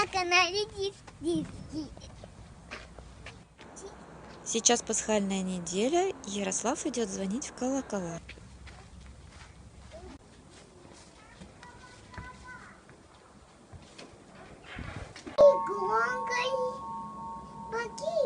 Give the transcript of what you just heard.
на канале Диски. Сейчас пасхальная неделя, и Ярослав идет звонить в колокола. И громкой, поки